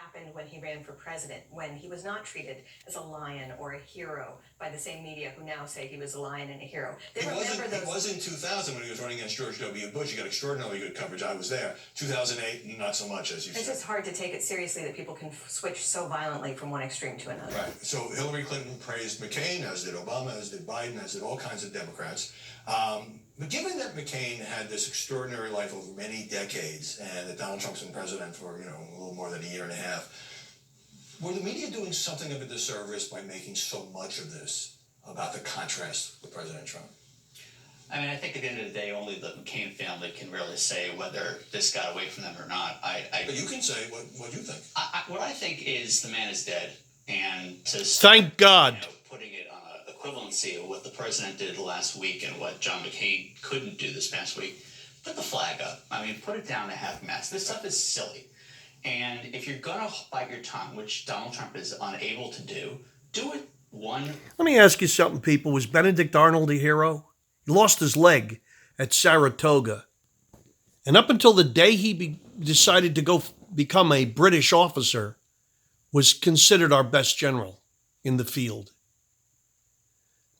happened when he ran for president, when he was not treated as a lion or a hero by the same media who now say he was a lion and a hero. He was in 2000 when he was running against George W. Bush. He got extraordinarily good coverage. I was there. 2008, not so much, as you said. It's just hard to take it seriously that people can switch so violently from one extreme to another. Right. So Hillary Clinton praised McCain, as did Obama, as did Biden, as did all kinds of Democrats. But given that McCain had this extraordinary life over many decades, and that Donald Trump's been president for, a little more than a year and a half, were the media doing something of a disservice by making so much of this about the contrast with President Trump? I mean, I think at the end of the day, only the McCain family can really say whether this got away from them or not. But you can say what you think. What I think is the man is dead, and to thank God. Putting it on an equivalency of what the president did last week and what John McCain couldn't do this past week, put the flag up. I mean, put it down to half-mast. This stuff is silly. And if you're going to bite your tongue, which Donald Trump is unable to do it one. Let me ask you something, people. Was Benedict Arnold a hero? He lost his leg at Saratoga. And up until the day he decided to go become a British officer, was considered our best general in the field.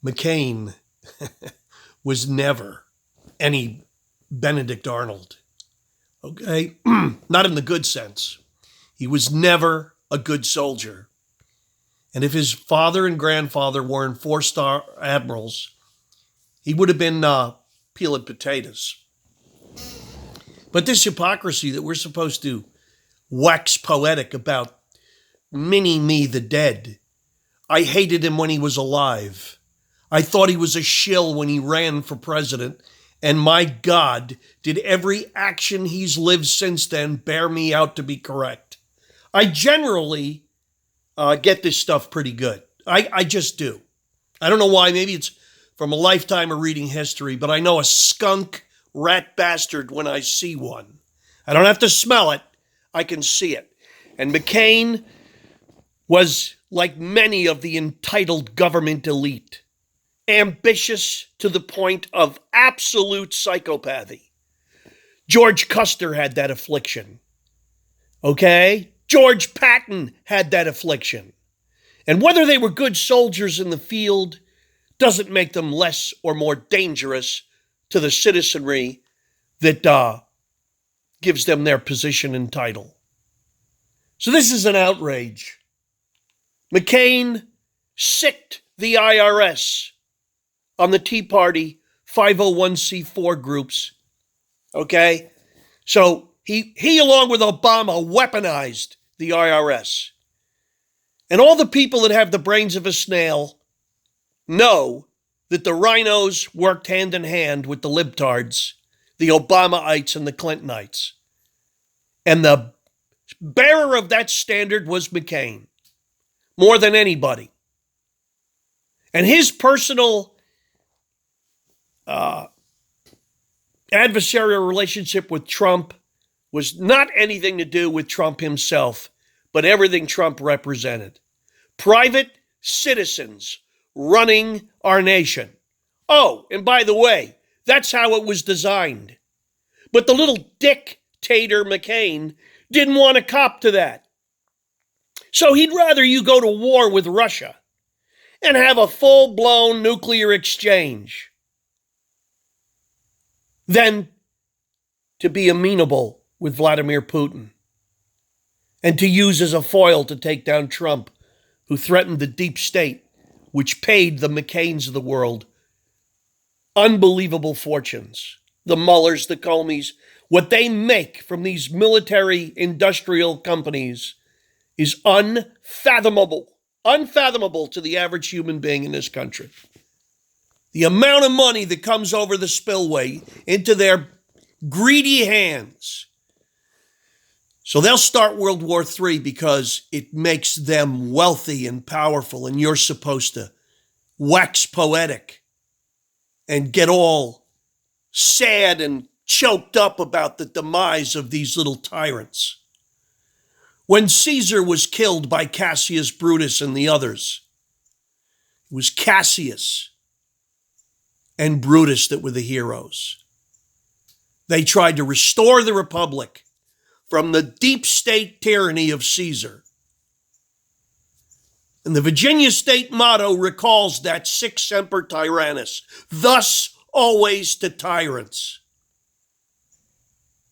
McCain was never any Benedict Arnold. Okay? Not in the good sense. He was never a good soldier. And if his father and grandfather weren't four-star admirals, he would have been peeling potatoes. But this hypocrisy that we're supposed to wax poetic about Mini-Me the dead. I hated him when he was alive. I thought he was a shill when he ran for president. And my God, did every action he's lived since then bear me out to be correct. I generally get this stuff pretty good. I just do. I don't know why. Maybe it's from a lifetime of reading history, but I know a skunk rat bastard when I see one. I don't have to smell it. I can see it. And McCain was like many of the entitled government elite, ambitious to the point of absolute psychopathy. George Custer had that affliction. Okay? George Patton had that affliction. And whether they were good soldiers in the field doesn't make them less or more dangerous to the citizenry that gives them their position and title. So this is an outrage. McCain sicked the IRS on the Tea Party 501c4 groups. Okay? So he along with Obama weaponized the IRS. And all the people that have the brains of a snail know that the rhinos worked hand in hand with the libtards, the Obamaites and the Clintonites. And the bearer of that standard was McCain, more than anybody. And his personal adversarial relationship with Trump was not anything to do with Trump himself, but everything Trump represented. Private citizens running our nation. Oh, and by the way, that's how it was designed. But the little dictator McCain didn't want to cop to that. So he'd rather you go to war with Russia and have a full-blown nuclear exchange than to be amenable with Vladimir Putin and to use as a foil to take down Trump, who threatened the deep state, which paid the McCains of the world unbelievable fortunes. The Muellers, the Comeys, what they make from these military industrial companies is unfathomable to the average human being in this country. The amount of money that comes over the spillway into their greedy hands. So they'll start World War III because it makes them wealthy and powerful, and you're supposed to wax poetic and get all sad and choked up about the demise of these little tyrants. When Caesar was killed by Cassius Brutus and the others, it was Cassius and Brutus that were the heroes. They tried to restore the Republic, from the deep state tyranny of Caesar. And the Virginia state motto recalls that sic semper tyrannis, thus always to tyrants.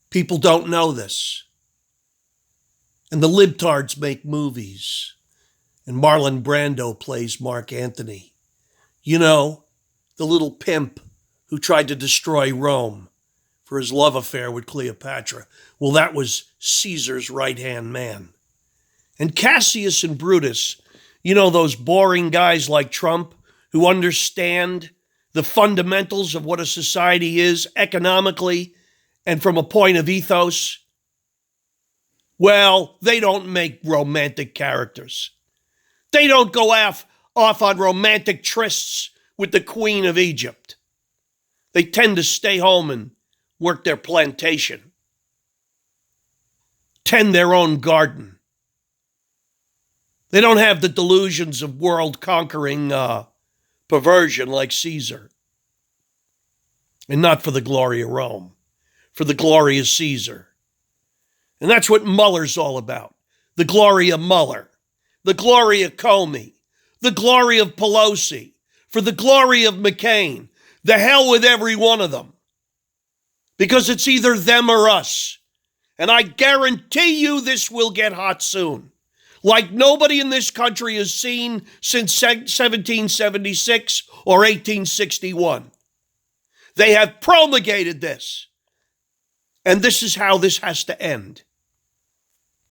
People don't know this. And the libtards make movies. And Marlon Brando plays Mark Antony. You know, the little pimp who tried to destroy Rome for his love affair with Cleopatra. Well, that was Caesar's right-hand man. And Cassius and Brutus, you know, those boring guys like Trump who understand the fundamentals of what a society is economically and from a point of ethos. Well, they don't make romantic characters. They don't go off on romantic trysts with the Queen of Egypt. They tend to stay home and work their plantation, tend their own garden. They don't have the delusions of world-conquering perversion like Caesar. And not for the glory of Rome, for the glory of Caesar. And that's what Mueller's all about. The glory of Mueller, the glory of Comey, the glory of Pelosi, for the glory of McCain. The hell with every one of them. Because it's either them or us. And I guarantee you this will get hot soon. Like nobody in this country has seen since 1776 or 1861. They have promulgated this. And this is how this has to end.